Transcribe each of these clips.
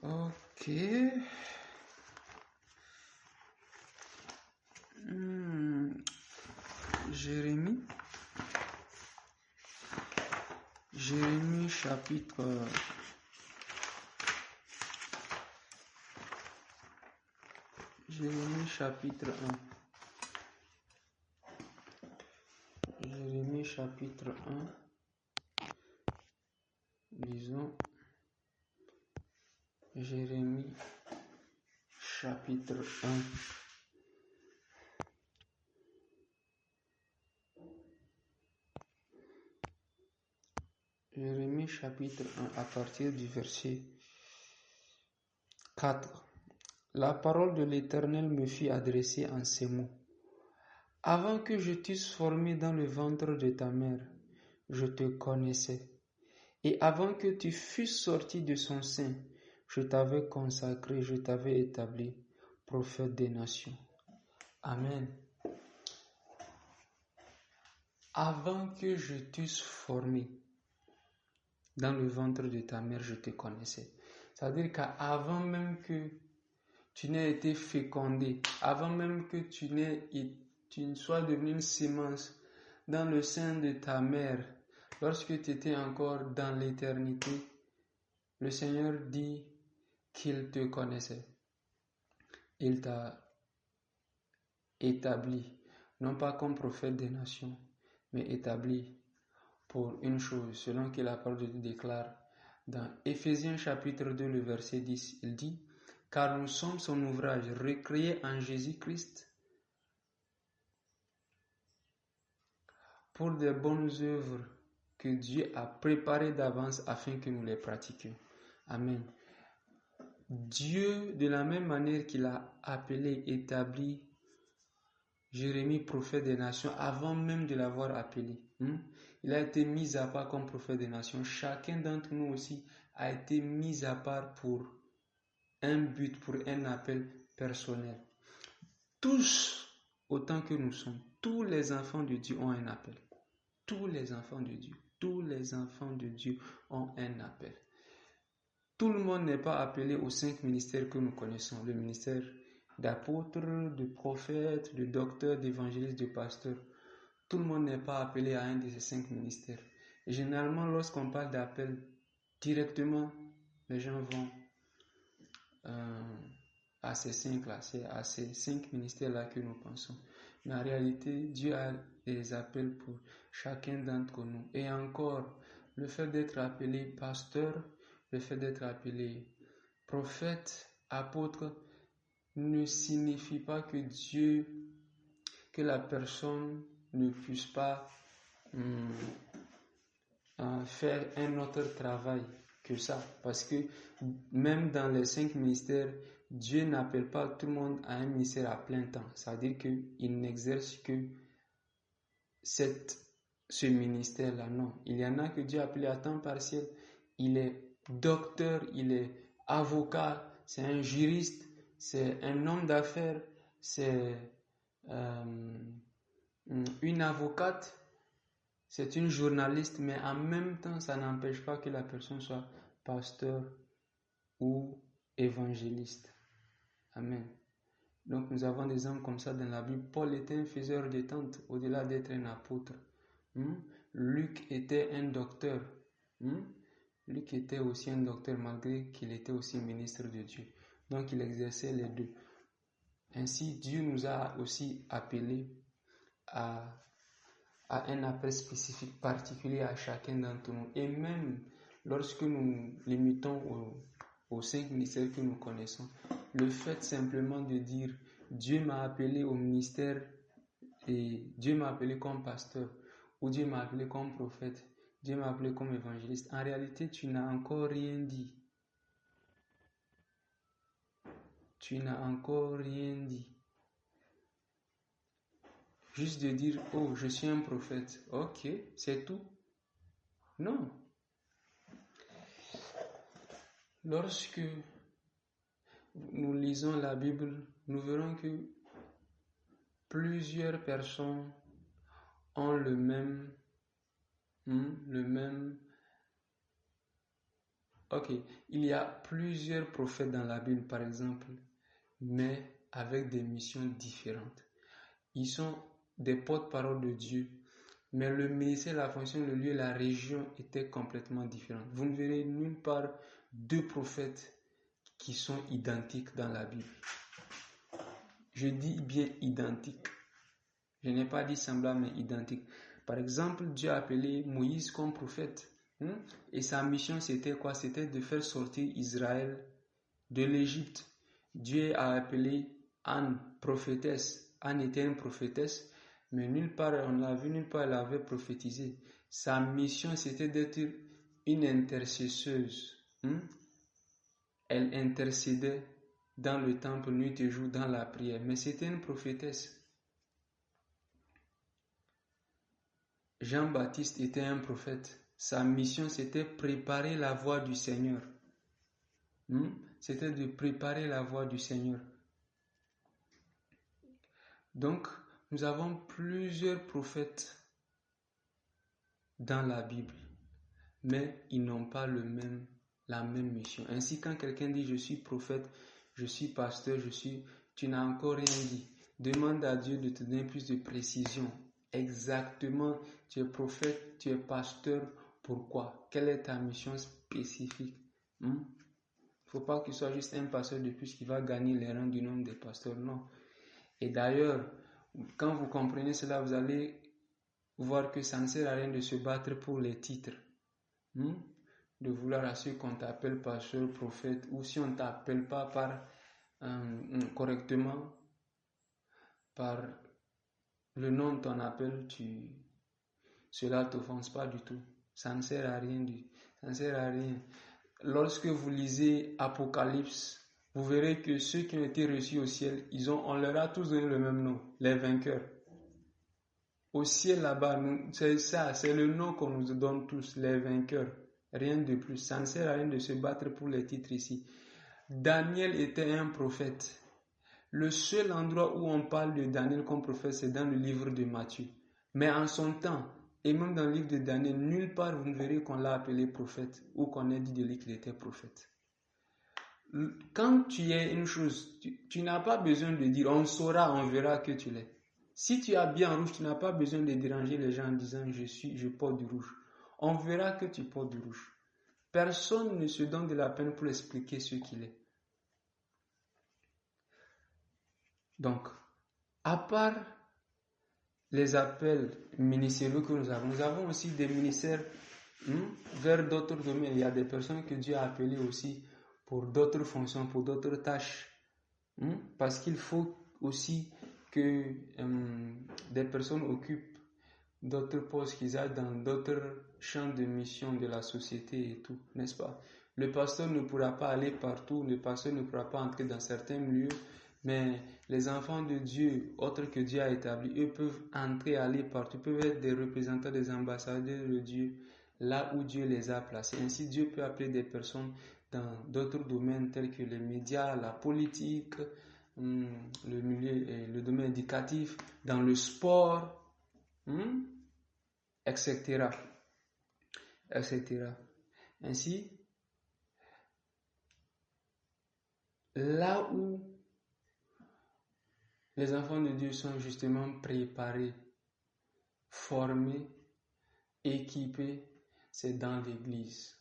Ok. Jérémie. Jérémie chapitre... Jérémie chapitre 1. Jérémie chapitre 1. Lisons. Jérémie chapitre 1. Jérémie chapitre 1 à partir du verset 4. La parole de l'Éternel me fut adressée en ces mots. Avant que je t'eusse formé dans le ventre de ta mère, je te connaissais. Et avant que tu fusses sorti de son sein, je t'avais consacré, je t'avais établi prophète des nations. Amen. Avant que je t'eusse formé dans le ventre de ta mère, je te connaissais. C'est-à-dire qu'avant même que tu n'aies été fécondé, avant même que tu ne sois devenu une sémence dans le sein de ta mère, lorsque tu étais encore dans l'éternité, le Seigneur dit qu'il te connaissait. Il t'a établi, non pas comme prophète des nations, mais établi pour une chose, selon que la parole de Dieu déclare dans Éphésiens chapitre 2, le verset 10, il dit « Car nous sommes son ouvrage, recréé en Jésus-Christ pour des bonnes œuvres que Dieu a préparées d'avance afin que nous les pratiquions. » Amen. Dieu, de la même manière qu'il a appelé, établi Jérémie prophète des nations avant même de l'avoir appelé. Il a été mis à part comme prophète des nations. Chacun d'entre nous aussi a été mis à part pour un but, pour un appel personnel. Tous, autant que nous sommes, tous les enfants de Dieu ont un appel. Tous les enfants de Dieu, tous les enfants de Dieu ont un appel. Tout le monde n'est pas appelé aux 5 ministères que nous connaissons. Le ministère d'apôtre, de prophète, de docteur, d'évangéliste, de pasteur. Tout le monde n'est pas appelé à un de ces 5 ministères. Et généralement, lorsqu'on parle d'appel, directement, les gens vont à ces 5-là, c'est à ces 5 ministères-là que nous pensons. Mais en réalité, Dieu a des appels pour chacun d'entre nous. Et encore, le fait d'être appelé pasteur, le fait d'être appelé prophète, apôtre, ne signifie pas que la personne ne puisse pas faire un autre travail que ça. Parce que même dans les 5 ministères, Dieu n'appelle pas tout le monde à un ministère à plein temps. C'est-à-dire qu'il n'exerce que ce ministère-là. Non. Il y en a que Dieu a appelé à temps partiel. Il est docteur, il est avocat, c'est un juriste, c'est un homme d'affaires, c'est une avocate, c'est une journaliste, mais en même temps, ça n'empêche pas que la personne soit pasteur ou évangéliste. Amen. Donc nous avons des hommes comme ça dans la Bible. Paul était un faiseur de tentes, au-delà d'être un apôtre. Luc était un docteur. Luc était aussi un docteur malgré qu'il était aussi ministre de Dieu. Donc il exerçait les deux. Ainsi, Dieu nous a aussi appelés à un appel spécifique, particulier à chacun d'entre nous. Et même lorsque nous limitons aux 5 ministères que nous connaissons, le fait simplement de dire Dieu m'a appelé au ministère et Dieu m'a appelé comme pasteur ou Dieu m'a appelé comme prophète, Dieu m'a appelé comme évangéliste, en réalité tu n'as encore rien dit. Tu n'as encore rien dit. Juste de dire, oh, je suis un prophète. Ok, c'est tout. Non. Lorsque nous lisons la Bible, nous verrons que plusieurs personnes ont le même Ok, il y a plusieurs prophètes dans la Bible, par exemple, mais avec des missions différentes. Ils sont des porte-parole de Dieu, mais le ministère, la fonction, le lieu, la région étaient complètement différentes. Vous ne verrez nulle part deux prophètes qui sont identiques dans la Bible. Je dis bien identiques. Je n'ai pas dit semblable, mais identique. Par exemple, Dieu a appelé Moïse comme prophète. Et sa mission, c'était quoi? C'était de faire sortir Israël de l'Égypte. Dieu a appelé Anne prophétesse. Anne était une prophétesse, mais nulle part, on l'a vu, nulle part elle avait prophétisé. Sa mission, c'était d'être une intercesseuse. Elle intercédait dans le temple nuit et jour dans la prière, mais c'était une prophétesse. Jean-Baptiste était un prophète. Sa mission, c'était préparer la voie du Seigneur. C'était de préparer la voie du Seigneur. Donc, nous avons plusieurs prophètes dans la Bible, mais ils n'ont pas la même mission. Ainsi, quand quelqu'un dit « je suis prophète, je suis pasteur, tu n'as encore rien dit. Demande à Dieu de te donner plus de précision. Exactement, tu es prophète, tu es pasteur, pourquoi? Quelle est ta mission spécifique? Il ne faut pas qu'il soit juste un pasteur de plus qui va gagner les rangs du nombre des pasteurs, non. Et d'ailleurs, quand vous comprenez cela, vous allez voir que ça ne sert à rien de se battre pour les titres. De vouloir assurer qu'on t'appelle pasteur, prophète, ou si on ne t'appelle pas correctement par le nom de ton appel, cela ne t'offense pas du tout. Ça ne sert à rien. Ça ne sert à rien. Lorsque vous lisez Apocalypse, vous verrez que ceux qui ont été reçus au ciel, on leur a tous donné le même nom, les vainqueurs. Au ciel là-bas, c'est le nom qu'on nous donne tous, les vainqueurs. Rien de plus. Ça ne sert à rien de se battre pour les titres ici. Daniel était un prophète. Le seul endroit où on parle de Daniel comme prophète, c'est dans le livre de Matthieu. Mais en son temps, et même dans le livre de Daniel, nulle part vous ne verrez qu'on l'a appelé prophète ou qu'on ait dit de lui qu'il était prophète. Quand tu es une chose, tu n'as pas besoin de dire on saura, on verra que tu l'es. Si tu es habillé en rouge, tu n'as pas besoin de déranger les gens en disant je porte du rouge. On verra que tu portes du rouge. Personne ne se donne de la peine pour expliquer ce qu'il est. Donc, à part les appels ministériels que nous avons aussi des ministères vers d'autres domaines. Il y a des personnes que Dieu a appelées aussi pour d'autres fonctions, pour d'autres tâches. Parce qu'il faut aussi que des personnes occupent d'autres postes, qu'ils aillent dans d'autres champs de mission de la société et tout, n'est-ce pas? Le pasteur ne pourra pas aller partout, le pasteur ne pourra pas entrer dans certains lieux, mais les enfants de Dieu, autres que Dieu a établis, eux peuvent entrer, aller partout, peuvent être des représentants, des ambassadeurs de Dieu, là où Dieu les a placés. Ainsi, Dieu peut appeler des personnes dans d'autres domaines tels que les médias, la politique, le domaine éducatif, dans le sport, etc. etc. Ainsi, là où les enfants de Dieu sont justement préparés, formés, équipés, c'est dans l'église.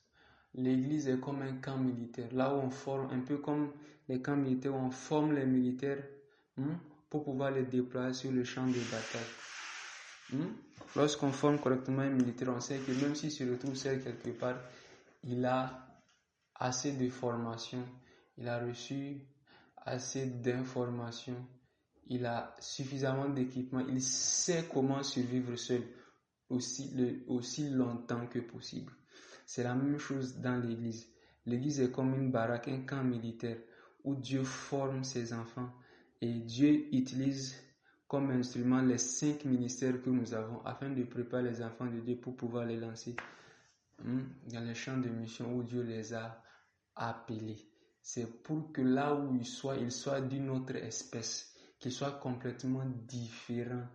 L'église est comme un camp militaire, là où on forme, un peu comme les camps militaires où on forme les militaires pour pouvoir les déployer sur le champ de bataille. Lorsqu'on forme correctement un militaire, on sait que même s'il se retrouve seul quelque part, il a assez de formation, il a reçu assez d'informations, il a suffisamment d'équipement, il sait comment survivre seul aussi longtemps que possible. C'est la même chose dans l'église. L'église est comme une baraque, un camp militaire où Dieu forme ses enfants et Dieu utilise comme instrument les 5 ministères que nous avons afin de préparer les enfants de Dieu pour pouvoir les lancer dans les champs de mission où Dieu les a appelés. C'est pour que là où ils soient d'une autre espèce, qu'ils soient complètement différents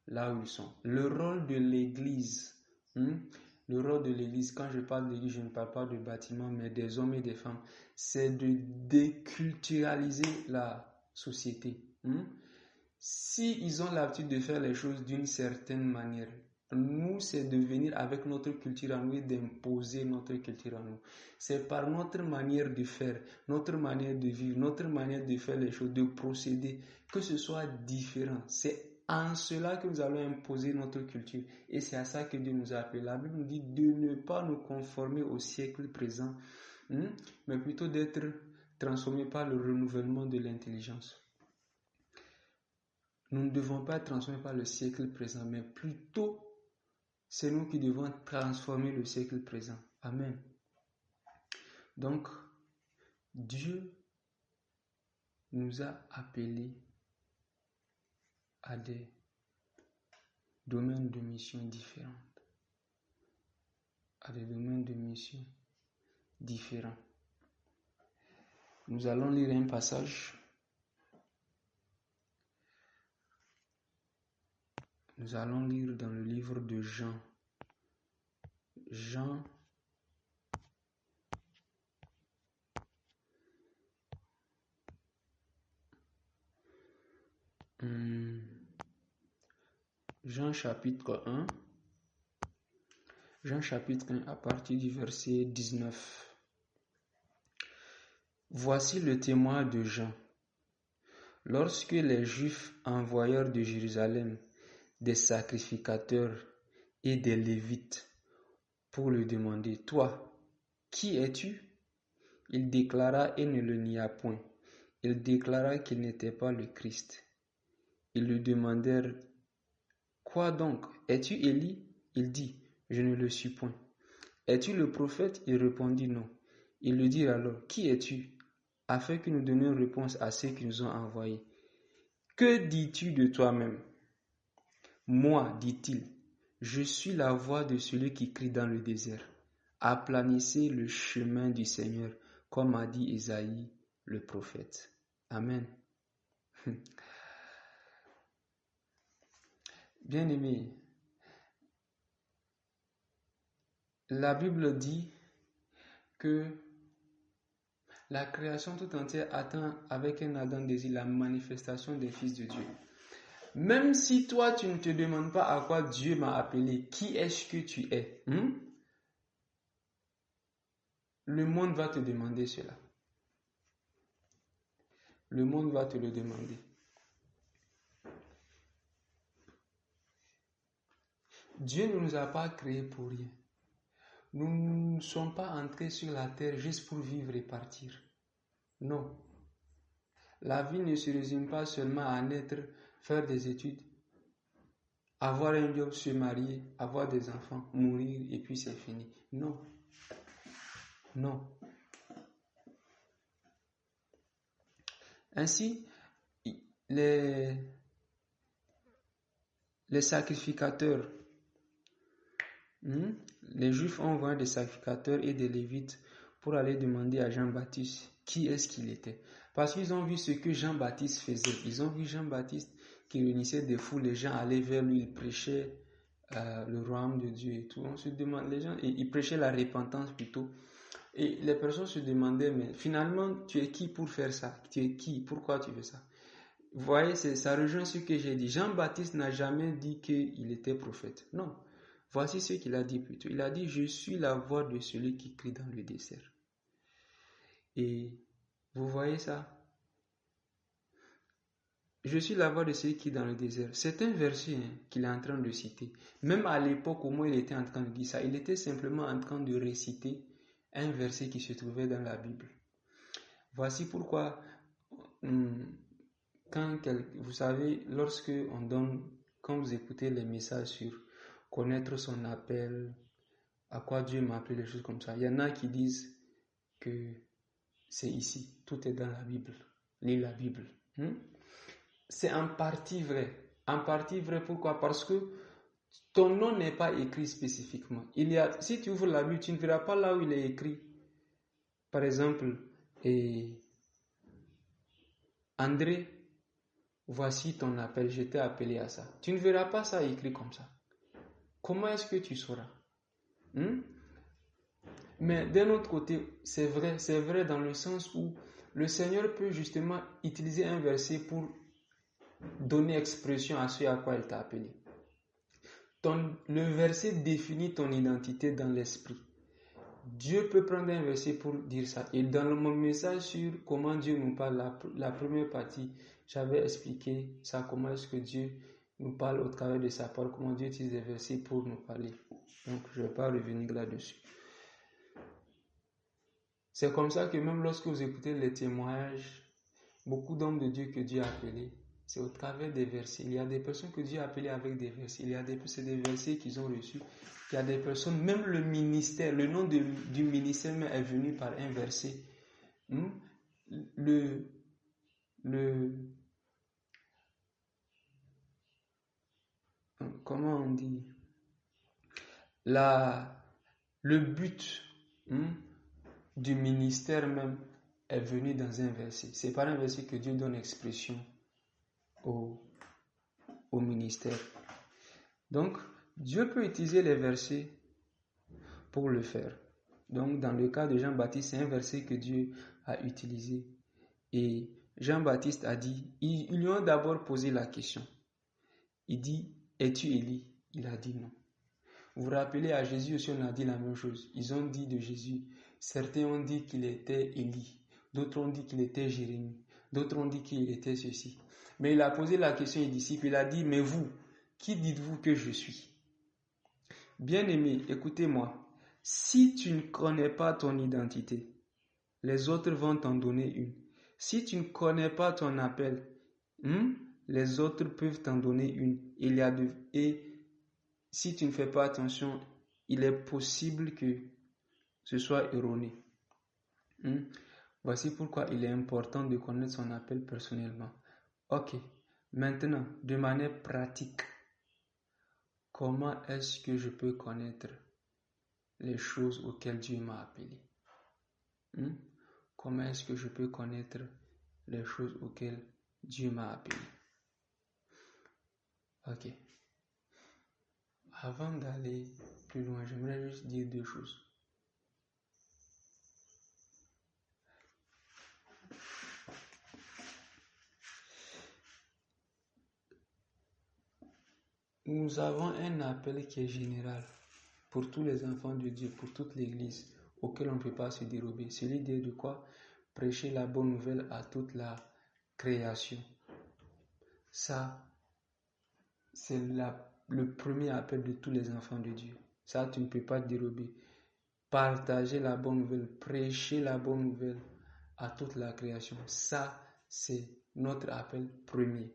là où ils sont. Le rôle de l'église, Le rôle de l'Église, quand je parle d'Église, je ne parle pas de bâtiment, mais des hommes et des femmes, c'est de déculturaliser la société. Si ils ont l'habitude de faire les choses d'une certaine manière, nous, c'est de venir avec notre culture à nous et d'imposer notre culture à nous. C'est par notre manière de faire, notre manière de vivre, notre manière de faire les choses, de procéder, que ce soit différent. C'est en cela que nous allons imposer notre culture. Et c'est à ça que Dieu nous a appelés. La Bible nous dit de ne pas nous conformer au siècle présent, mais plutôt d'être transformés par le renouvellement de l'intelligence. Nous ne devons pas être transformés par le siècle présent, mais plutôt c'est nous qui devons transformer le siècle présent. Amen. Donc, Dieu nous a appelés à des domaines de mission différents. À des domaines de mission différents. Nous allons lire un passage. Nous allons lire dans le livre de Jean. Jean chapitre 1. Jean chapitre 1 à partir du verset 19. Voici le témoin de Jean. Lorsque les Juifs envoyèrent de Jérusalem des sacrificateurs et des Lévites pour le demander, « Toi, qui es-tu » Il déclara et ne le nia point. Il déclara qu'il n'était pas le Christ. Ils lui demandèrent, « Quoi donc? Es-tu Élie » Il dit, « Je ne le suis point. » « Es-tu le prophète » Il répondit, « Non. » Ils lui dirent alors, « Qui es-tu » afin que nous donnions réponse à ceux qui nous ont envoyés. « Que dis-tu de toi-même » Moi, dit-il, je suis la voix de celui qui crie dans le désert. Aplanissez le chemin du Seigneur, comme a dit Isaïe le prophète. Amen. Bien-aimés, la Bible dit que la création tout entière attend avec un ardent désir la manifestation des fils de Dieu. Même si toi, tu ne te demandes pas à quoi Dieu m'a appelé, qui est-ce que tu es, le monde va te demander cela. Le monde va te le demander. Dieu ne nous a pas créés pour rien. Nous ne sommes pas entrés sur la terre juste pour vivre et partir. Non. La vie ne se résume pas seulement à naître, faire des études, avoir un job, se marier, avoir des enfants, mourir et puis c'est fini. Non. Non. Ainsi, les sacrificateurs, les Juifs ont envoyé des sacrificateurs et des Lévites pour aller demander à Jean-Baptiste qui est-ce qu'il était. Parce qu'ils ont vu ce que Jean-Baptiste faisait. Ils ont vu Jean-Baptiste qui réunissait des foules, les gens allaient vers lui, il prêchait le royaume de Dieu et tout. On se demande, les gens, il prêchait la repentance plutôt. Et les personnes se demandaient, mais finalement, tu es qui pour faire ça? Tu es qui? Pourquoi tu fais ça? Vous voyez, ça rejoint ce que j'ai dit. Jean-Baptiste n'a jamais dit qu'il était prophète. Non. Voici ce qu'il a dit plutôt. Il a dit, je suis la voix de celui qui crie dans le désert. Et vous voyez ça? Je suis la voix de celui qui est dans le désert. C'est un verset qu'il est en train de citer. Même à l'époque où il était en train de dire ça, il était simplement en train de réciter un verset qui se trouvait dans la Bible. Voici pourquoi, vous savez, quand vous écoutez les messages sur connaître son appel, à quoi Dieu m'a appelé, des choses comme ça, il y en a qui disent que c'est ici, tout est dans la Bible. Lis la Bible. C'est en partie vrai. En partie vrai, pourquoi? Parce que ton nom n'est pas écrit spécifiquement. Si tu ouvres la Bible, tu ne verras pas là où il est écrit. Par exemple, André, voici ton appel, je t'ai appelé à ça. Tu ne verras pas ça écrit comme ça. Comment est-ce que tu sauras? Hmm? Mais d'un autre côté, c'est vrai dans le sens où le Seigneur peut justement utiliser un verset pour donner expression à ce à quoi il t'a appelé. Le verset définit ton identité dans l'esprit. Dieu peut prendre un verset pour dire ça. Et dans mon message sur comment Dieu nous parle, la première partie, j'avais expliqué ça, comment est-ce que Dieu nous parle au travers de sa parole, comment Dieu utilise des versets pour nous parler. Donc, je ne vais pas revenir là-dessus. C'est comme ça que même lorsque vous écoutez les témoignages, beaucoup d'hommes de Dieu que Dieu a appelés, c'est au travers des versets. Il y a des personnes que Dieu a appelées avec des versets. C'est des versets qu'ils ont reçus. Il y a des personnes, même le ministère, le nom du ministère même est venu par un verset. Comment on dit? Le but du ministère même est venu dans un verset. C'est par un verset que Dieu donne expression au ministère. Donc, Dieu peut utiliser les versets pour le faire. Donc, dans le cas de Jean-Baptiste, c'est un verset que Dieu a utilisé. Et Jean-Baptiste a dit, ils lui ont d'abord posé la question. Il dit, es-tu Élie? Il a dit non. Vous vous rappelez, à Jésus aussi, on a dit la même chose. Ils ont dit de Jésus, certains ont dit qu'il était Élie, d'autres ont dit qu'il était Jérémie, d'autres ont dit qu'il était ceci. Mais il a posé la question aux disciples, il a dit, mais vous, qui dites-vous que je suis? Bien-aimé, écoutez-moi, si tu ne connais pas ton identité, les autres vont t'en donner une. Si tu ne connais pas ton appel, les autres peuvent t'en donner une. Et si tu ne fais pas attention, il est possible que ce soit erroné. Voici pourquoi il est important de connaître son appel personnellement. Ok, maintenant, de manière pratique, comment est-ce que je peux connaître les choses auxquelles Dieu m'a appelé? Comment est-ce que je peux connaître les choses auxquelles Dieu m'a appelé? Ok. Avant d'aller plus loin, j'aimerais juste dire deux choses. Nous avons un appel qui est général pour tous les enfants de Dieu, pour toute l'Église, auquel on ne peut pas se dérober. C'est l'idée de quoi? Prêcher la bonne nouvelle à toute la création. Ça, c'est le premier appel de tous les enfants de Dieu. Ça, tu ne peux pas te dérober. Partager la bonne nouvelle, prêcher la bonne nouvelle à toute la création. Ça, c'est notre appel premier.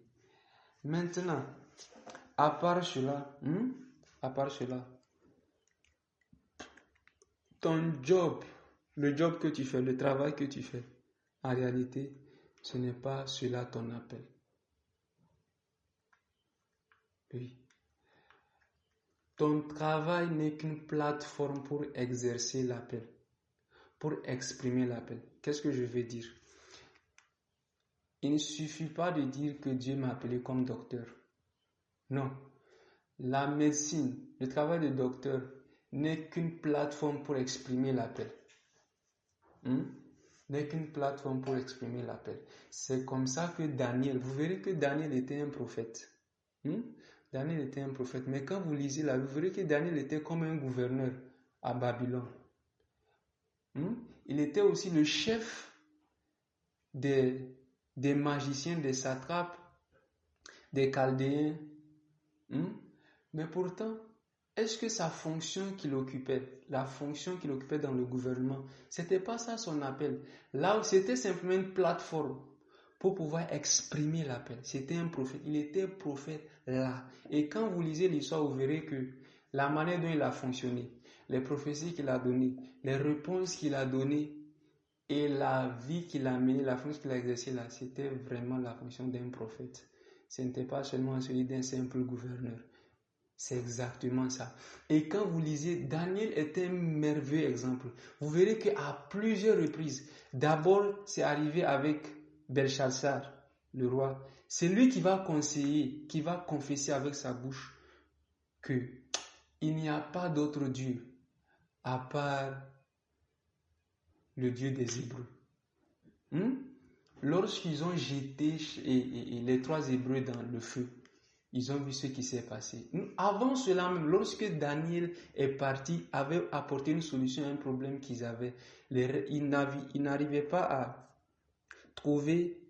Maintenant, à part cela, ton job, le job que tu fais, le travail que tu fais, en réalité, ce n'est pas cela ton appel. Oui. Ton travail n'est qu'une plateforme pour exercer l'appel, pour exprimer l'appel. Qu'est-ce que je veux dire? Il ne suffit pas de dire que Dieu m'a appelé comme docteur. Non. La médecine, le travail de docteur, n'est qu'une plateforme pour exprimer l'appel. N'est qu'une plateforme pour exprimer l'appel. C'est comme ça que Daniel, vous verrez que Daniel était un prophète. Daniel était un prophète. Mais quand vous lisez là, vous verrez que Daniel était comme un gouverneur à Babylone. Il était aussi le chef des magiciens, des satrapes, des chaldéens. Mais pourtant, est-ce que sa fonction qu'il occupait, la fonction qu'il occupait dans le gouvernement, c'était pas ça son appel? Là, c'était simplement une plateforme pour pouvoir exprimer l'appel. C'était un prophète. Il était prophète là. Et quand vous lisez l'histoire, vous verrez que la manière dont il a fonctionné, les prophéties qu'il a données, les réponses qu'il a données et la vie qu'il a menée, la fonction qu'il a exercée là, c'était vraiment la fonction d'un prophète. Ce n'était pas seulement celui d'un simple gouverneur. C'est exactement ça. Et quand vous lisez, Daniel est un merveilleux exemple. Vous verrez qu'à plusieurs reprises, d'abord c'est arrivé avec Belshazzar, le roi. C'est lui qui va conseiller, qui va confesser avec sa bouche qu'il n'y a pas d'autre Dieu à part le Dieu des Hébreux. Lorsqu'ils ont jeté les 3 Hébreux dans le feu, ils ont vu ce qui s'est passé. Avant cela même, lorsque Daniel est parti, avait apporté une solution à un problème qu'ils avaient, ils n'arrivaient pas à trouver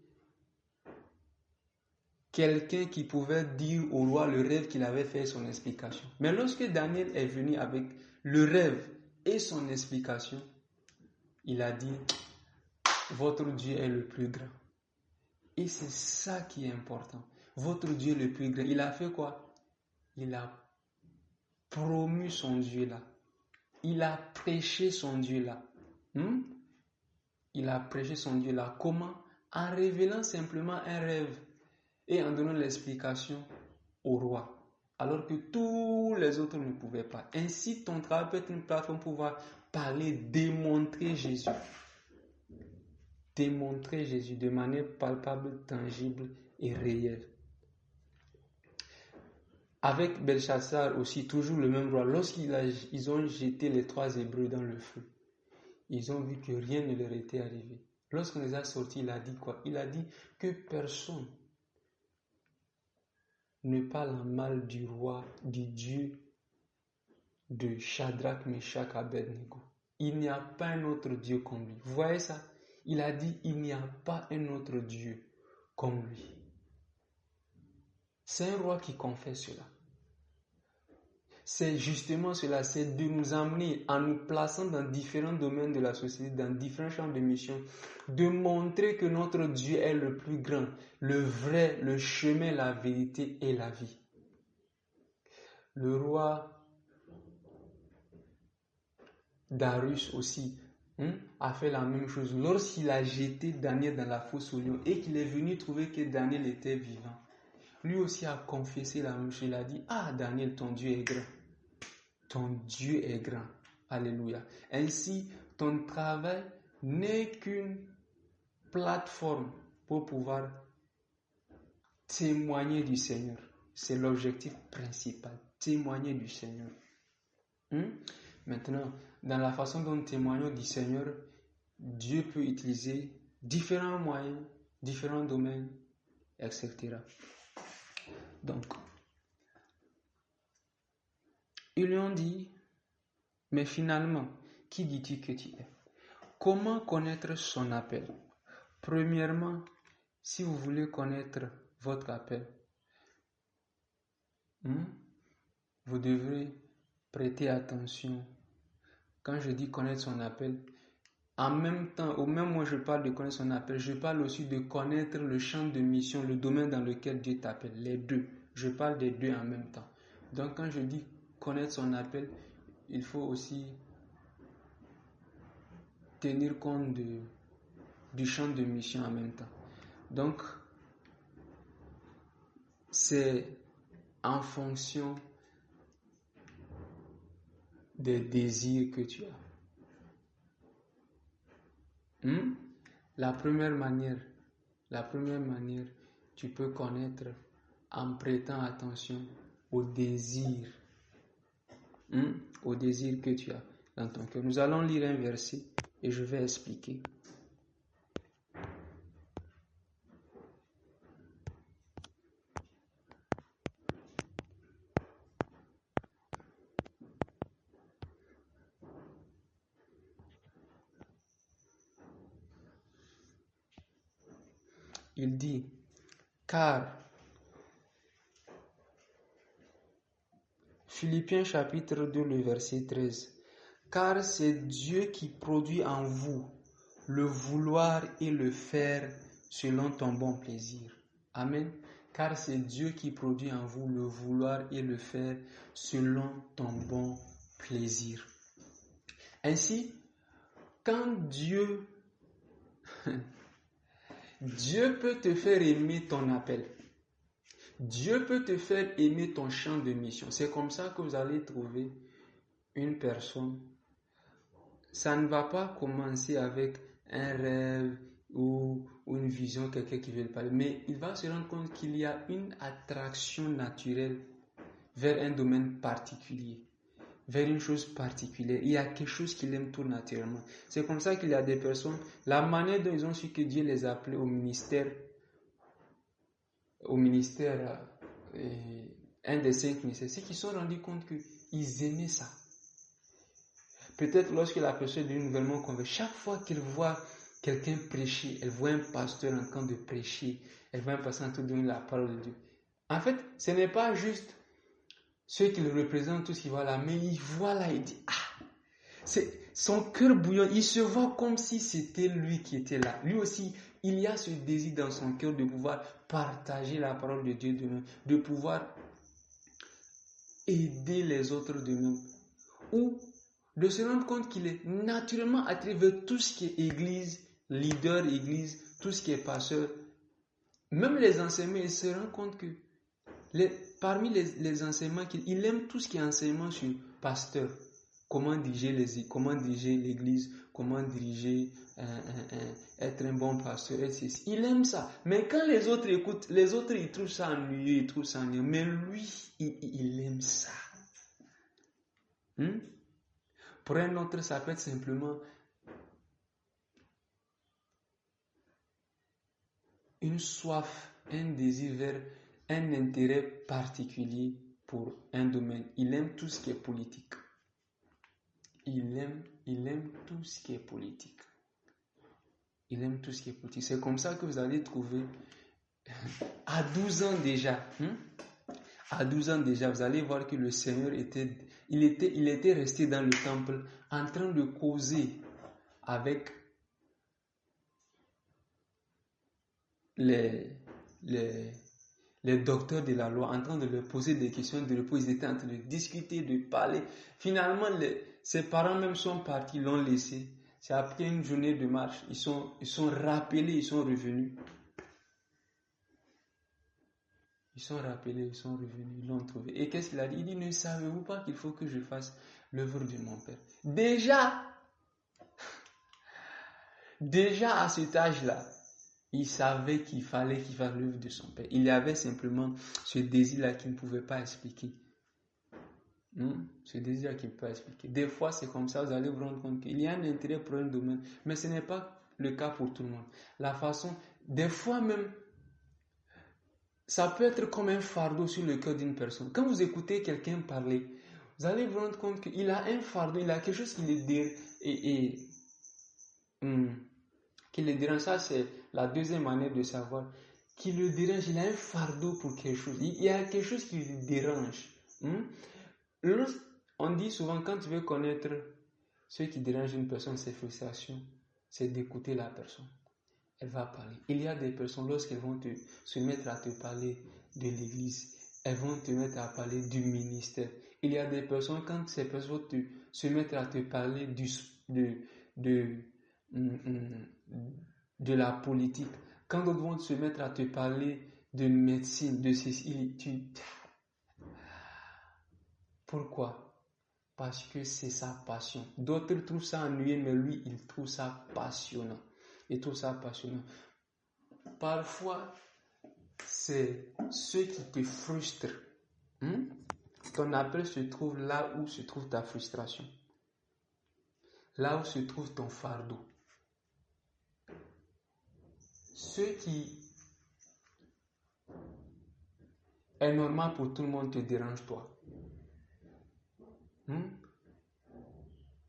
quelqu'un qui pouvait dire au roi le rêve qu'il avait fait et son explication. Mais lorsque Daniel est venu avec le rêve et son explication, il a dit, votre Dieu est le plus grand. Et c'est ça qui est important. Votre Dieu est le plus grand. Il a fait quoi? Il a promu son Dieu là. Il a prêché son Dieu là. Il a prêché son Dieu là. Comment? En révélant simplement un rêve et en donnant l'explication au roi. Alors que tous les autres ne pouvaient pas. Ainsi, ton travail peut être une plateforme pour pouvoir parler, démontrer Jésus. Démontrer Jésus de manière palpable, tangible et réelle. Avec Belshazzar aussi, toujours le même roi, lorsqu'ils ont jeté les 3 Hébreux dans le feu, ils ont vu que rien ne leur était arrivé. Lorsqu'on les a sortis, il a dit quoi? Il a dit que personne ne parle en mal du roi, du Dieu de Shadrach, Meshach, Abednego. Il n'y a pas un autre Dieu comme lui. Vous voyez ça? Il a dit, il n'y a pas un autre Dieu comme lui. C'est un roi qui confesse cela. C'est justement cela, c'est de nous amener en nous plaçant dans différents domaines de la société, dans différents champs de mission, de montrer que notre Dieu est le plus grand, le vrai, le chemin, la vérité et la vie. Le roi Darius aussi a fait la même chose. Lorsqu'il a jeté Daniel dans la fosse au lion et qu'il est venu trouver que Daniel était vivant, lui aussi a confessé la même chose. Il a dit, Daniel, ton Dieu est grand. Ton Dieu est grand. Alléluia. Ainsi, ton travail n'est qu'une plateforme pour pouvoir témoigner du Seigneur. C'est l'objectif principal. Témoigner du Seigneur. Maintenant, dans la façon dont nous témoignons du Seigneur, Dieu peut utiliser différents moyens, différents domaines, etc. Donc, ils lui ont dit, mais finalement, qui dis-tu que tu es? Comment connaître son appel? Premièrement, si vous voulez connaître votre appel, vous devrez prêter attention. Quand je dis connaître son appel, en même temps, au même moment je parle de connaître son appel, je parle aussi de connaître le champ de mission, le domaine dans lequel Dieu t'appelle, les deux. Je parle des deux en même temps. Donc quand je dis connaître son appel, il faut aussi tenir compte du champ de mission en même temps. Donc, c'est en fonction des désirs que tu as. La première manière, tu peux connaître en prêtant attention aux désirs. Aux désirs que tu as dans ton cœur. Nous allons lire un verset et je vais expliquer. Il dit, car, Philippiens chapitre 2, le verset 13, car c'est Dieu qui produit en vous le vouloir et le faire selon ton bon plaisir. Amen. Car c'est Dieu qui produit en vous le vouloir et le faire selon ton bon plaisir. Ainsi, quand Dieu peut te faire aimer ton appel. Dieu peut te faire aimer ton champ de mission. C'est comme ça que vous allez trouver une personne. Ça ne va pas commencer avec un rêve ou une vision, quelqu'un qui veut parler. Mais il va se rendre compte qu'il y a une attraction naturelle vers un domaine particulier. vers une chose particulière. Il y a quelque chose qu'il aime tout naturellement. C'est comme ça qu'il y a des personnes, la manière dont ils ont su que Dieu les a appelés au ministère, un des 5 ministères, c'est qu'ils se sont rendus compte qu'ils aimaient ça. Peut-être lorsque la personne est nouvellement convertie, chaque fois qu'elle voit quelqu'un prêcher, elle voit un pasteur en train de prêcher, elle voit un pasteur en train de donner la parole de Dieu. En fait, ce n'est pas juste ceux qui le représentent, tous qui voient là, mais il voit là, il dit, c'est son cœur bouillon, il se voit comme si c'était lui qui était là. Lui aussi, il y a ce désir dans son cœur de pouvoir partager la parole de Dieu de même, de pouvoir aider les autres de même, ou de se rendre compte qu'il est naturellement attiré vers tout ce qui est église, leader église, tout ce qui est pasteur. Même les enseignements, il se rend compte que parmi les enseignements, il aime tout ce qui est enseignement sur pasteur. Comment diriger l'église, comment diriger, être un bon pasteur, etc. Il aime ça. Mais quand les autres écoutent, les autres ils trouvent ça ennuyeux, mais lui, il aime ça. Pour un autre, ça peut être simplement une soif, un désir vers un intérêt particulier pour un domaine. Il aime tout ce qui est politique. Il aime tout ce qui est politique. Il aime tout ce qui est politique. C'est comme ça que vous allez trouver à 12 ans déjà. À 12 ans déjà, vous allez voir que le Seigneur était resté dans le temple en train de causer avec les docteurs de la loi, en train de leur poser des questions de repos. Ils étaient en train de discuter, de parler. Finalement, ses parents même sont partis, l'ont laissé. C'est après une journée de marche, ils sont rappelés, ils sont revenus. Ils sont rappelés, ils sont revenus, ils l'ont trouvé. Et qu'est-ce qu'il a dit? Il dit, ne savez-vous pas qu'il faut que je fasse l'œuvre de mon Père? Déjà à cet âge-là, il savait qu'il fallait qu'il fasse l'œuvre de son Père. Il y avait simplement ce désir-là qu'il ne pouvait pas expliquer. Ce désir-là qu'il ne peut pas expliquer. Des fois, c'est comme ça, vous allez vous rendre compte qu'il y a un intérêt pour un domaine, mais ce n'est pas le cas pour tout le monde. La façon, des fois même, ça peut être comme un fardeau sur le cœur d'une personne. Quand vous écoutez quelqu'un parler, vous allez vous rendre compte qu'il a un fardeau, il a quelque chose qui le dérange. Ça, c'est la deuxième manière de savoir. Qui le dérange, il a un fardeau pour quelque chose. Il y a quelque chose qui le dérange. On dit souvent, quand tu veux connaître ce qui dérange une personne, ses frustrations, c'est d'écouter la personne. Elle va parler. Il y a des personnes, lorsqu'elles vont se mettre à te parler de l'église, elles vont te mettre à parler du ministère. Il y a des personnes, quand ces personnes vont se mettre à te parler de la politique, quand d'autres vont se mettre à te parler de médecine, de ceci, pourquoi? Parce que c'est sa passion. D'autres trouvent ça ennuyeux, mais lui, il trouve ça passionnant. Il trouve ça passionnant. Parfois, c'est ce qui te frustre. Ton appel se trouve là où se trouve ta frustration. Là où se trouve ton fardeau. Ce qui est normal pour tout le monde te dérange toi.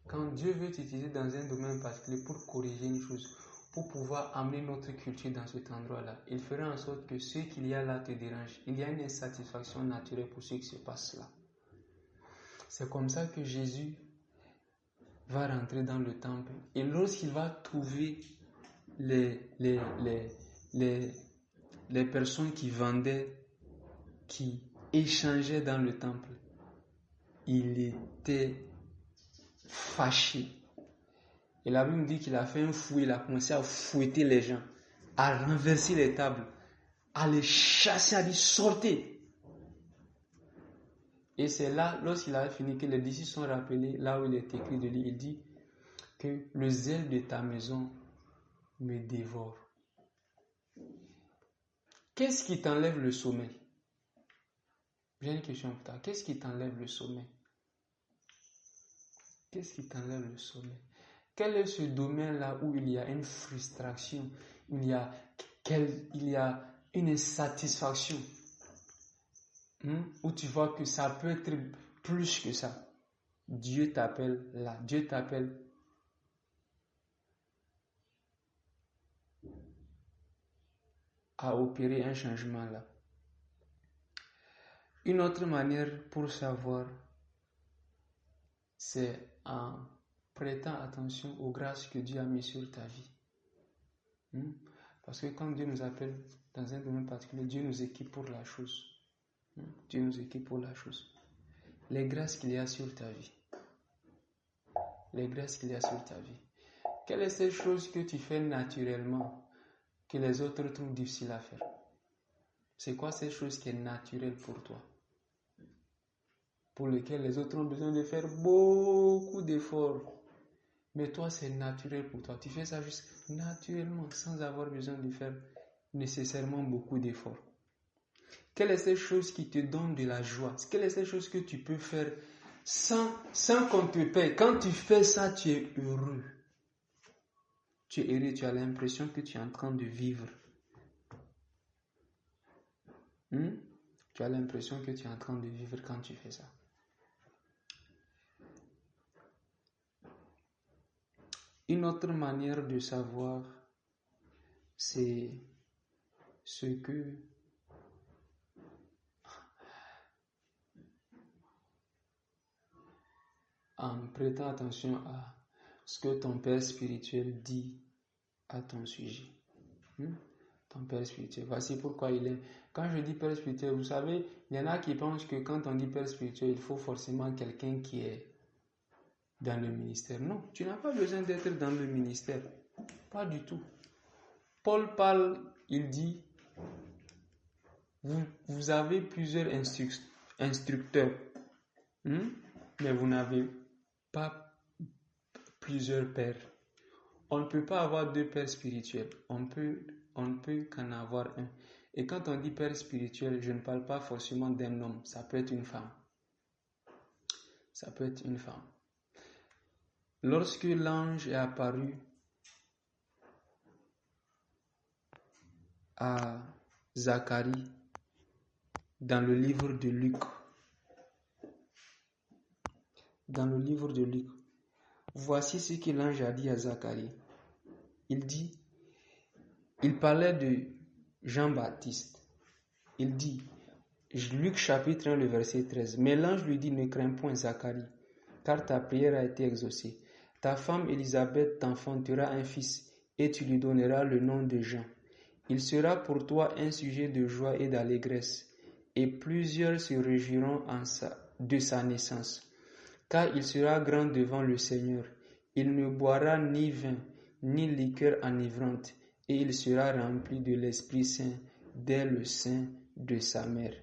Quand Dieu veut t'utiliser dans un domaine particulier pour corriger une chose, pour pouvoir amener notre culture dans cet endroit-là, il fera en sorte que ce qu'il y a là te dérange. Il y a une insatisfaction naturelle pour ce qui se passe là. C'est comme ça que Jésus va rentrer dans le temple. Et lorsqu'il va trouver les personnes qui vendaient, qui échangeaient dans le temple, il était fâché. Et la Bible dit qu'il a fait un fouet, il a commencé à fouetter les gens, à renverser les tables, à les chasser, à dire sortez. Et c'est là, lorsqu'il a fini, que les disciples sont rappelés, là où il est écrit de lui, il dit que le zèle de ta maison me dévore. Qu'est-ce qui t'enlève le sommeil? J'ai une question pour toi. Qu'est-ce qui t'enlève le sommeil? Qu'est-ce qui t'enlève le sommeil? Quel est ce domaine-là où il y a une frustration, il y a une insatisfaction, où tu vois que ça peut être plus que ça? Dieu t'appelle là, Dieu t'appelle à opérer un changement là. Une autre manière pour savoir, c'est en prêtant attention aux grâces que Dieu a mises sur ta vie. Parce que quand Dieu nous appelle dans un domaine particulier, Dieu nous équipe pour la chose. Dieu nous équipe pour la chose. Les grâces qu'il y a sur ta vie. Les grâces qu'il y a sur ta vie. Quelle est cette chose que tu fais naturellement que les autres trouvent difficile à faire? C'est quoi cette chose qui est naturelle pour toi? Pour lequel les autres ont besoin de faire beaucoup d'efforts. Mais toi, c'est naturel pour toi. Tu fais ça juste naturellement, sans avoir besoin de faire nécessairement beaucoup d'efforts. Quelle est cette chose qui te donne de la joie? Quelle est cette chose que tu peux faire sans qu'on te paie? Quand tu fais ça, tu es heureux. Tu es heureux, tu as l'impression que tu es en train de vivre. Tu as l'impression que tu es en train de vivre quand tu fais ça. Une autre manière de savoir, c'est ce que en prêtant attention à ce que ton père spirituel dit à ton sujet. Ton père spirituel. Voici pourquoi il est. Quand je dis père spirituel, vous savez, il y en a qui pensent que quand on dit père spirituel, il faut forcément quelqu'un qui est dans le ministère. Non, tu n'as pas besoin d'être dans le ministère. Pas du tout. Paul parle, il dit, vous avez plusieurs instructeurs, mais vous n'avez pas plusieurs pères. On ne peut pas avoir deux pères spirituels. On ne peut qu'en avoir un. Et quand on dit père spirituel, je ne parle pas forcément d'un homme. Ça peut être une femme. Ça peut être une femme. Lorsque l'ange est apparu à Zacharie dans le livre de Luc, voici ce que l'ange a dit à Zacharie. Il parlait de Jean-Baptiste. Il dit, Luc chapitre 1, le verset 13, mais l'ange lui dit, ne crains point Zacharie, car ta prière a été exaucée. Ta femme Élisabeth t'enfantera un fils, et tu lui donneras le nom de Jean. Il sera pour toi un sujet de joie et d'allégresse, et plusieurs se réjouiront de sa naissance. Car il sera grand devant le Seigneur. Il ne boira ni vin, ni liqueur enivrante, et il sera rempli de l'Esprit Saint dès le sein de sa mère.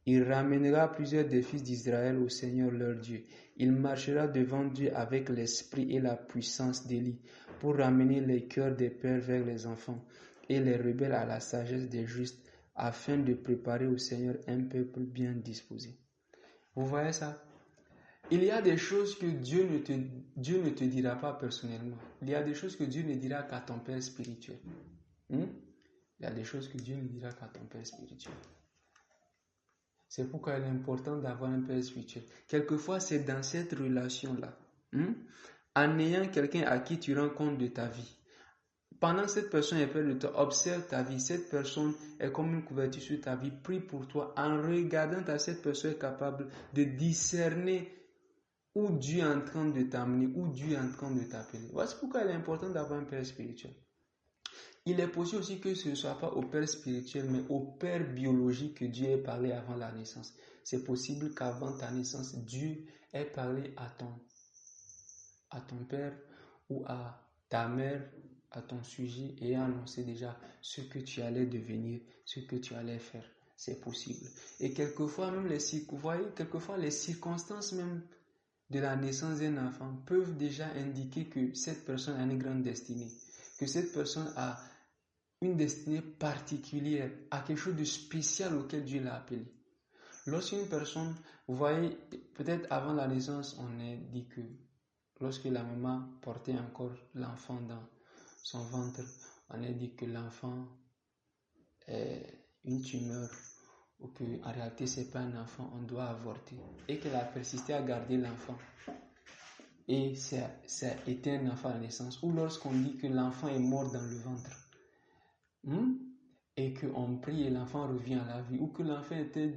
Il ramènera plusieurs des fils d'Israël au Seigneur leur Dieu. Il marchera devant Dieu avec l'esprit et la puissance d'Élie pour ramener les cœurs des pères vers les enfants et les rebelles à la sagesse des justes, afin de préparer au Seigneur un peuple bien disposé. Vous voyez ça? Il y a des choses que Dieu ne te dira pas personnellement. Il y a des choses que Dieu ne dira qu'à ton père spirituel. Il y a des choses que Dieu ne dira qu'à ton père spirituel. C'est pourquoi il est important d'avoir un père spirituel. Quelquefois, c'est dans cette relation-là, en ayant quelqu'un à qui tu rends compte de ta vie. Pendant que cette personne est près de toi, observe ta vie. Cette personne est comme une couverture sur ta vie. Prie pour toi. En regardant cette personne est capable de discerner où Dieu est en train de t'amener, où Dieu est en train de t'appeler. Voici pourquoi il est important d'avoir un père spirituel. Il est possible aussi que ce ne soit pas au père spirituel, mais au père biologique que Dieu ait parlé avant la naissance. C'est possible qu'avant ta naissance, Dieu ait parlé à ton père ou à ta mère, à ton sujet, et ait annoncé déjà ce que tu allais devenir, ce que tu allais faire. C'est possible. Et quelquefois, même les circonstances même de la naissance d'un enfant peuvent déjà indiquer que cette personne a une grande destinée, que cette personne a une destinée particulière, a quelque chose de spécial auquel Dieu l'a appelé. Lorsqu'une personne, vous voyez, peut-être avant la naissance, on a dit que lorsque la maman portait encore l'enfant dans son ventre, on a dit que l'enfant est une tumeur ou qu'en réalité ce n'est pas un enfant, on doit avorter. Et qu'elle a persisté à garder l'enfant. Et ça a été un enfant à la naissance. Ou lorsqu'on dit que l'enfant est mort dans le ventre. Et qu'on prie et l'enfant revient à la vie. Ou que l'enfant était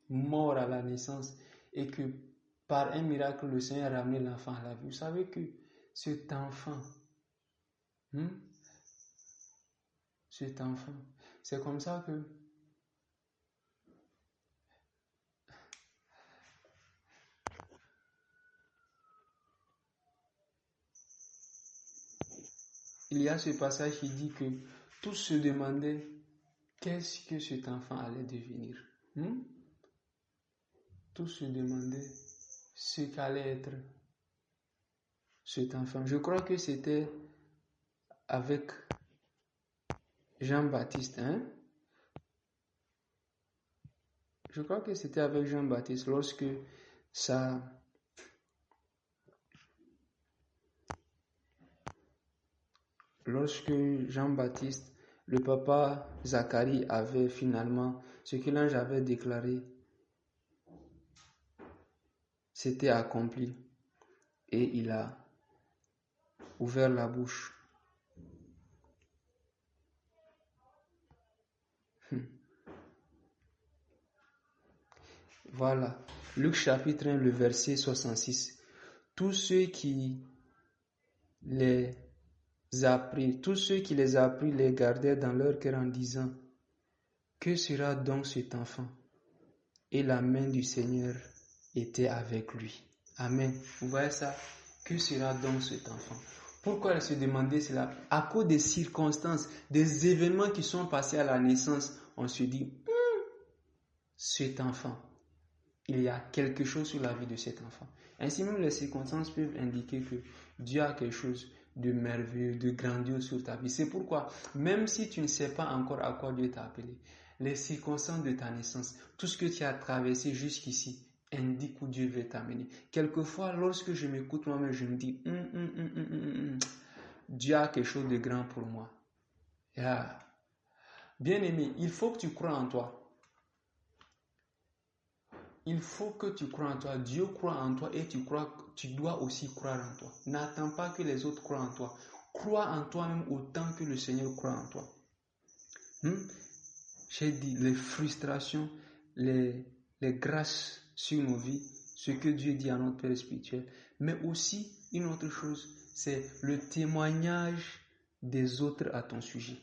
mort à la naissance. Et que par un miracle, le Seigneur a ramené l'enfant à la vie. Vous savez que cet enfant, c'est comme ça que il y a ce passage qui dit que tous se demandaient qu'est-ce que cet enfant allait devenir. Tous se demandaient ce qu'allait être cet enfant. Je crois que c'était avec Jean-Baptiste. Je crois que c'était avec Jean-Baptiste lorsque Jean-Baptiste, le papa Zacharie avait finalement, ce que l'ange avait déclaré, s'était accompli. Et il a ouvert la bouche. Voilà. Luc chapitre 1, le verset 66. Tous ceux qui les appris les gardaient dans leur cœur en disant: que sera donc cet enfant? Et la main du Seigneur était avec lui. Amen. Vous voyez ça? Que sera donc cet enfant? Pourquoi elle se demandait cela? À cause des circonstances, des événements qui sont passés à la naissance, on se dit, cet enfant, il y a quelque chose sur la vie de cet enfant. Ainsi même les circonstances peuvent indiquer que Dieu a quelque chose de merveilleux, de grandiose sur ta vie. C'est pourquoi, même si tu ne sais pas encore à quoi Dieu t'a appelé, les circonstances de ta naissance, tout ce que tu as traversé jusqu'ici, indique où Dieu veut t'amener. Quelquefois, lorsque je m'écoute moi-même, je me dis, Dieu a quelque chose de grand pour moi. Yeah. Bien-aimé, il faut que tu crois en toi. Il faut que tu crois en toi. Dieu croit en toi et tu dois aussi croire en toi. N'attends pas que les autres croient en toi. Crois en toi-même autant que le Seigneur croit en toi. J'ai dit les frustrations, les grâces sur nos vies, ce que Dieu dit à notre Père spirituel. Mais aussi, une autre chose, c'est le témoignage des autres à ton sujet.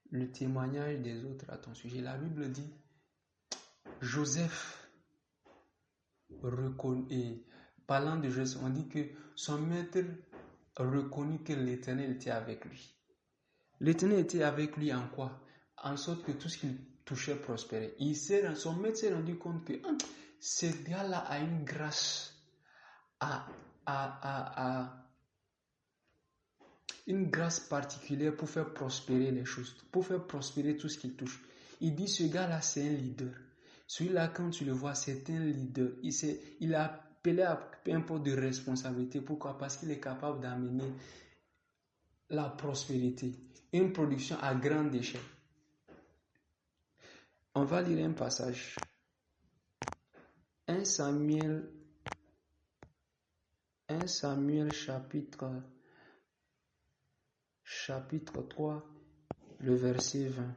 Le témoignage des autres à ton sujet. La Bible dit, Joseph reconnaît, parlant de Joseph, on dit que son maître reconnut que l'Éternel était avec lui. L'Éternel était avec lui en quoi? En sorte que tout ce qu'il touchait prospérait. Son maître s'est rendu compte que ce gars-là a une grâce une grâce particulière pour faire prospérer les choses, pour faire prospérer tout ce qu'il touche. Il dit, ce gars-là, c'est un leader. Celui-là, quand tu le vois, c'est un leader. Il a appelé à un peu de responsabilité. Pourquoi? Parce qu'il est capable d'amener la prospérité, une production à grande échelle. On va lire un passage. 1 Samuel chapitre 3, le verset 20.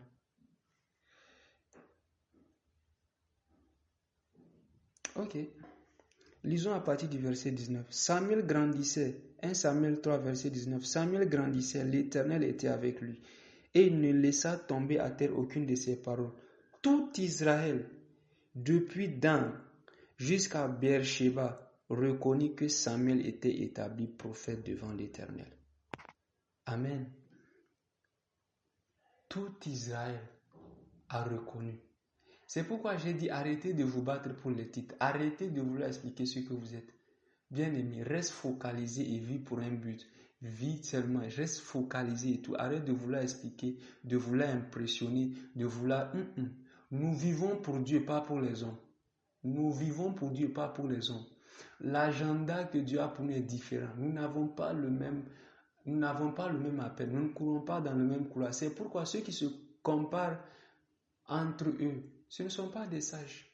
Ok. Lisons à partir du verset 19. Samuel grandissait. 1 Samuel 3, verset 19. Samuel grandissait, l'Éternel était avec lui. Et il ne laissa tomber à terre aucune de ses paroles. Tout Israël, depuis Dan jusqu'à Beersheba, reconnut que Samuel était établi prophète devant l'Éternel. Amen. Tout Israël a reconnu. C'est pourquoi j'ai dit arrêtez de vous battre pour les titres. Arrêtez de vouloir expliquer ce que vous êtes. Bien-aimé, reste focalisé et vis pour un but. Vis seulement, reste focalisé et tout. Arrête de vouloir expliquer, de vouloir impressionner, de vouloir... Nous vivons pour Dieu, pas pour les hommes. Nous vivons pour Dieu, pas pour les hommes. L'agenda que Dieu a pour nous est différent. Nous n'avons pas le même appel. Nous ne courons pas dans le même couloir. C'est pourquoi ceux qui se comparent entre eux, ce ne sont pas des sages.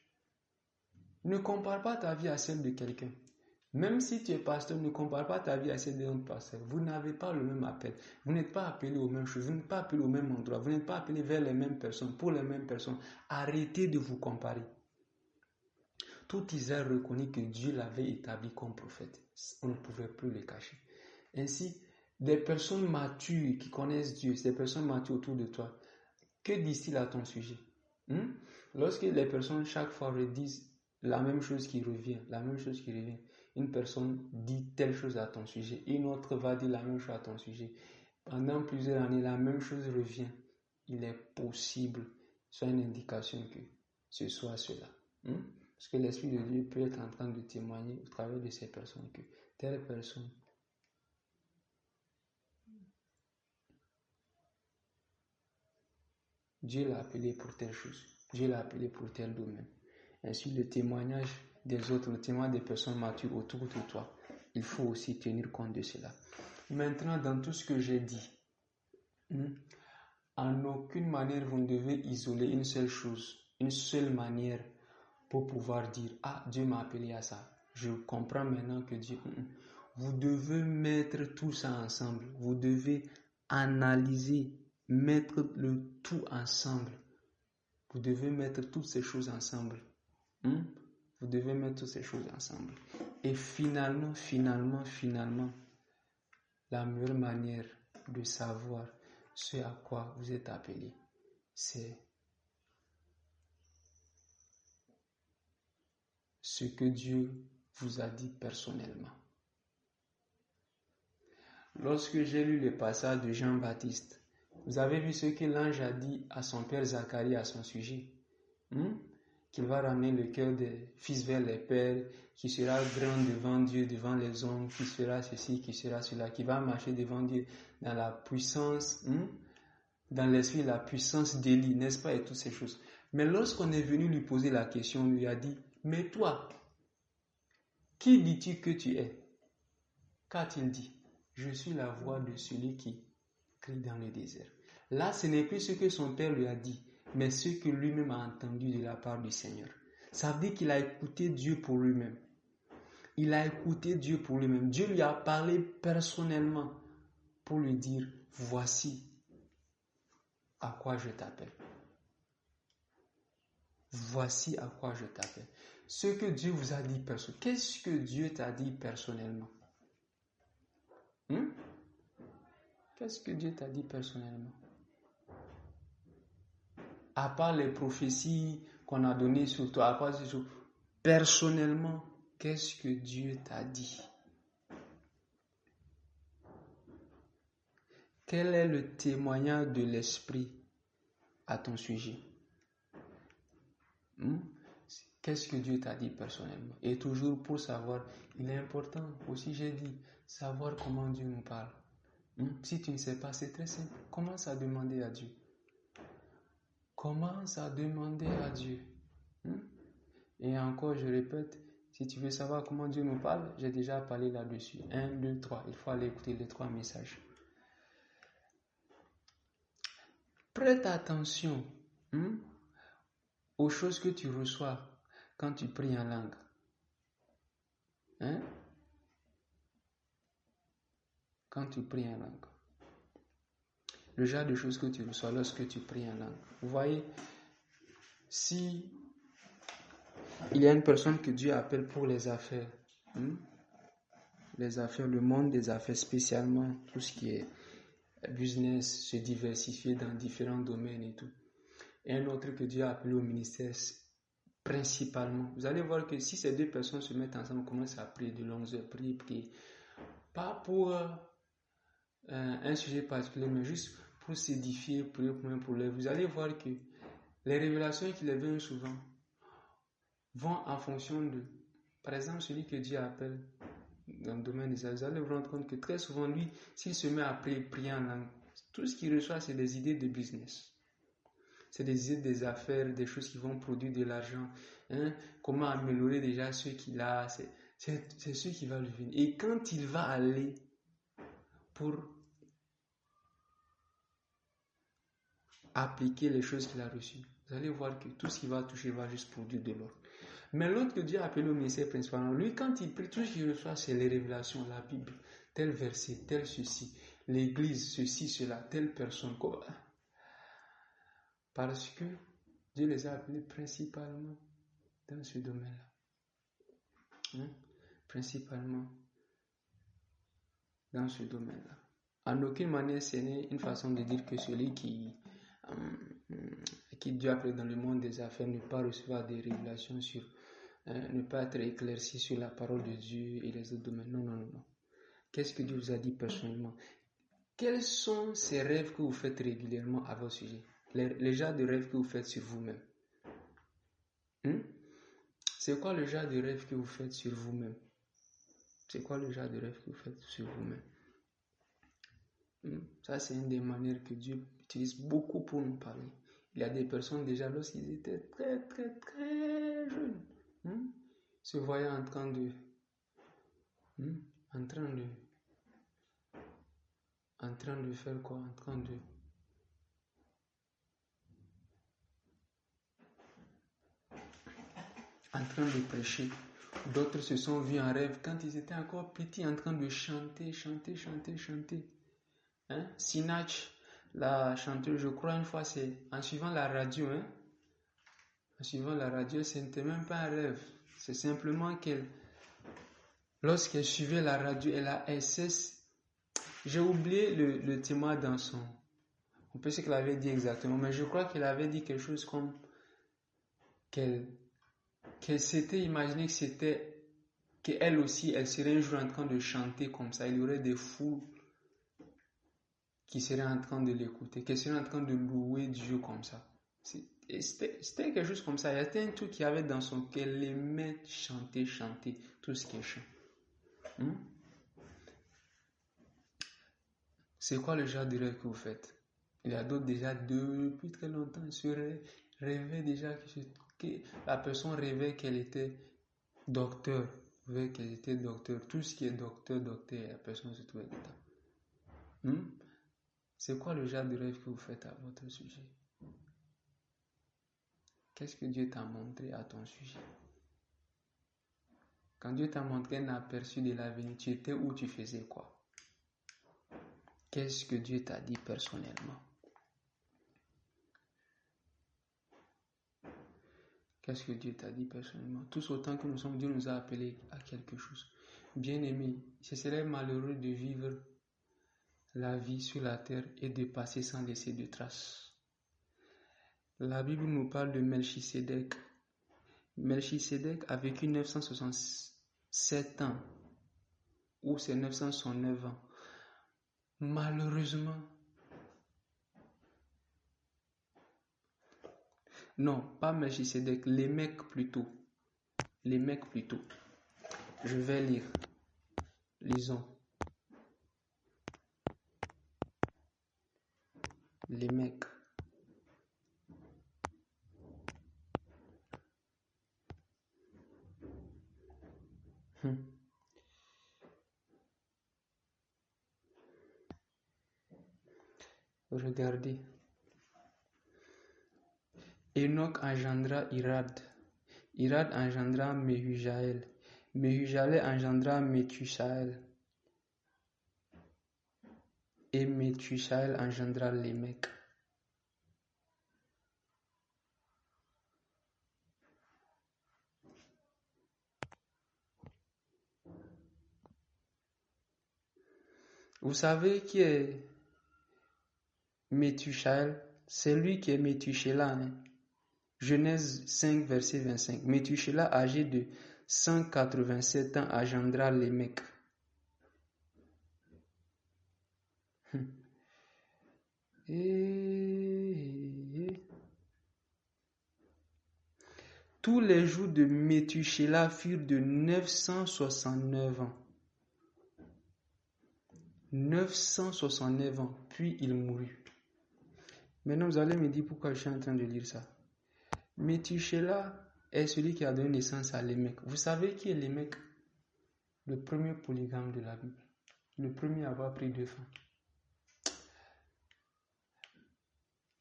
Ne compare pas ta vie à celle de quelqu'un. Même si tu es pasteur, ne compare pas ta vie à celle d'un autre pasteur. Vous n'avez pas le même appel. Vous n'êtes pas appelé aux mêmes choses. Vous n'êtes pas appelé au même endroit. Vous n'êtes pas appelé vers les mêmes personnes, pour les mêmes personnes. Arrêtez de vous comparer. Tout Israël reconnaît que Dieu l'avait établi comme prophète. On ne pouvait plus le cacher. Ainsi, des personnes matures qui connaissent Dieu, des personnes matures autour de toi, que disent-ils à ton sujet? Lorsque les personnes chaque fois redisent la même chose qui revient, une personne dit telle chose à ton sujet, une autre va dire la même chose à ton sujet. Pendant plusieurs années, la même chose revient. Il est possible, soit une indication que ce soit cela. Parce que l'Esprit de Dieu peut être en train de témoigner au travers de ces personnes que telle personne Dieu l'a appelé pour telle chose. Dieu l'a appelé pour tel domaine. Ainsi, le témoignage des autres, le témoignage des personnes matures autour de toi, il faut aussi tenir compte de cela. Maintenant, dans tout ce que j'ai dit, en aucune manière vous ne devez isoler une seule chose, une seule manière pour pouvoir dire « Ah, Dieu m'a appelé à ça. Je comprends maintenant que Dieu... » Vous devez mettre tout ça ensemble. Vous devez analyser, mettre le tout ensemble. Vous devez mettre toutes ces choses ensemble. Vous devez mettre toutes ces choses ensemble. Et finalement, la meilleure manière de savoir ce à quoi vous êtes appelé, c'est ce que Dieu vous a dit personnellement. Lorsque j'ai lu le passage de Jean-Baptiste, vous avez vu ce que l'ange a dit à son père Zacharie à son sujet. Qu'il va ramener le cœur des fils vers les pères, qui sera grand devant Dieu, devant les hommes, qui sera ceci, qui sera cela, qui va marcher devant Dieu dans la puissance, dans l'esprit, la puissance d'Élie, n'est-ce pas, et toutes ces choses. Mais lorsqu'on est venu lui poser la question, on lui a dit, mais toi, qui dis-tu que tu es? Qu'a-t-il dit? Je suis la voix de celui qui crie dans le désert. Là, ce n'est plus ce que son père lui a dit, mais ce que lui-même a entendu de la part du Seigneur. Ça veut dire qu'il a écouté Dieu pour lui-même. Il a écouté Dieu pour lui-même. Dieu lui a parlé personnellement pour lui dire, voici à quoi je t'appelle. Voici à quoi je t'appelle. Ce que Dieu vous a dit personnellement. Qu'est-ce que Dieu t'a dit personnellement? Qu'est-ce que Dieu t'a dit personnellement? À part les prophéties qu'on a données sur toi, à part ces choses, personnellement, qu'est-ce que Dieu t'a dit? Quel est le témoignage de l'Esprit à ton sujet? Qu'est-ce que Dieu t'a dit personnellement? Et toujours pour savoir, il est important aussi, j'ai dit, savoir comment Dieu nous parle. Si tu ne sais pas, c'est très simple. Commence à demander à Dieu. Commence à demander à Dieu. Et encore, je répète, si tu veux savoir comment Dieu nous parle, j'ai déjà parlé là-dessus. 1, 2, 3. Il faut aller écouter les 3 messages. Prête attention aux choses que tu reçois quand tu pries en langue. Quand tu pries en langue. Le genre de choses que tu reçois lorsque tu pries en langue. Vous voyez, si il y a une personne que Dieu appelle pour les affaires, les affaires, le monde des affaires spécialement, tout ce qui est business, se diversifier dans différents domaines et tout. Et un autre que Dieu a appelé au ministère principalement. Vous allez voir que si ces deux personnes se mettent ensemble, commencent à prier de longues heures, prier, pas pour un sujet particulier, mais juste pour s'édifier, prier pour l'eux. Vous allez voir que les révélations qu'il viennent souvent vont en fonction de, par exemple, celui que Dieu appelle dans le domaine des affaires. Vous allez vous rendre compte que très souvent, lui, s'il se met à prier en langue, tout ce qu'il reçoit, c'est des idées de business. c'est des idées, des affaires, des choses qui vont produire de l'argent. Hein? Comment améliorer déjà ce qu'il a, c'est ce qui va lui venir. Et quand il va aller pour appliquer les choses qu'il a reçues, vous allez voir que tout ce qu'il va toucher va juste produire de l'or. Mais l'autre que Dieu a appelé au ministère principal, lui, quand il prie, tout ce qu'il reçoit, c'est les révélations, la Bible, tel verset, tel ceci, l'église, ceci, cela, telle personne. Parce que Dieu les a appelés principalement dans ce domaine-là. Hein? Principalement dans ce domaine-là. En aucune manière, ce n'est une façon de dire que celui qui Dieu a appelé dans le monde des affaires ne pas recevoir des révélations sur, ne pas être éclairci sur la parole de Dieu et les autres domaines. Non, non, non, non. Qu'est-ce que Dieu vous a dit personnellement? Quels sont ces rêves que vous faites régulièrement à vos sujets? Les genres de rêves que vous faites sur vous-même. C'est quoi le genre de rêve que vous faites sur vous-même? C'est quoi le genre de rêve que vous faites sur vous-même? Ça, c'est une des manières que Dieu utilise beaucoup pour nous parler. Il y a des personnes déjà, lorsqu'ils étaient très, très, très jeunes, se voyaient en train de faire quoi? En train de prêcher. D'autres se sont vus en rêve quand ils étaient encore petits, en train de chanter. Sinach, la chanteuse, je crois une fois, c'est en suivant la radio. En suivant la radio, ce n'était même pas un rêve. C'est simplement lorsqu'elle suivait la radio, elle cesse. J'ai oublié le témoin dans son. On peut ce qu'elle avait dit exactement, mais je crois qu'elle avait dit quelque chose comme qu'elle s'était imaginé qu'elle aussi, elle serait un jour en train de chanter comme ça. Il y aurait des foules qui seraient en train de l'écouter, qui seraient en train de louer Dieu comme ça. C'était quelque chose comme ça. Il y avait un truc qui avait dans son cœur, qu'elle aimait chanter, tout ce qui est chant. C'est quoi le genre de rêve que vous faites? Il y a d'autres déjà depuis très longtemps se rêvaient déjà que la personne rêvait qu'elle était docteur. Tout ce qui est docteur, la personne se trouvait dedans. C'est quoi le genre de rêve que vous faites à votre sujet? Qu'est-ce que Dieu t'a montré à ton sujet? Quand Dieu t'a montré un aperçu de l'avenir, tu étais où, tu faisais quoi? Qu'est-ce que Dieu t'a dit personnellement? Qu'est-ce que Dieu t'a dit personnellement? Tous autant que nous sommes, Dieu nous a appelés à quelque chose. Bien-aimé, ce serait malheureux de vivre la vie sur la terre et de passer sans laisser de traces. La Bible nous parle de Melchisédek. Melchisédek a vécu 967 ans, ou c'est 969 ans. Malheureusement, non, pas Melchisédek, les mecs plutôt. Je vais lire. Lisons. Les mecs. Regardez. Enoch engendra Irad. Irad engendra Mehujael. Mehujael engendra Methusaël. Et Methusaël engendra Lémec. Vous savez qui est Methusaël? C'est lui qui est Methuselah. Genèse 5, verset 25. Methuselah, âgé de 187 ans, engendra Lémec. Tous les jours de Methuselah furent de 969 ans. 969 ans, puis il mourut. Maintenant, vous allez me dire pourquoi je suis en train de lire ça. Métushéla est celui qui a donné naissance à Lémec. Vous savez qui est Lémec? Le premier polygame de la Bible. Le premier à avoir pris 2 femmes.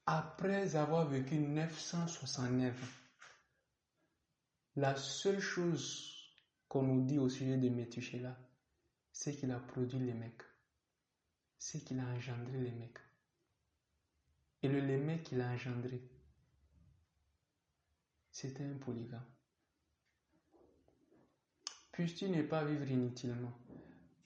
Après avoir vécu 969, la seule chose qu'on nous dit au sujet de Métushéla, c'est qu'il a produit Lémec. C'est qu'il a engendré Lémec. Et le Lémec qu'il a engendré, c'était un polygame. Puisses-tu ne pas vivre inutilement.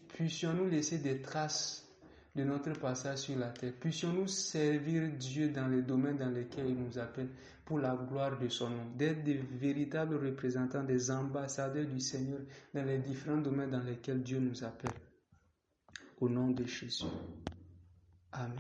Puissions-nous laisser des traces de notre passage sur la terre. Puissions-nous servir Dieu dans les domaines dans lesquels il nous appelle pour la gloire de son nom. D'être des véritables représentants, des ambassadeurs du Seigneur dans les différents domaines dans lesquels Dieu nous appelle. Au nom de Jésus. Amen.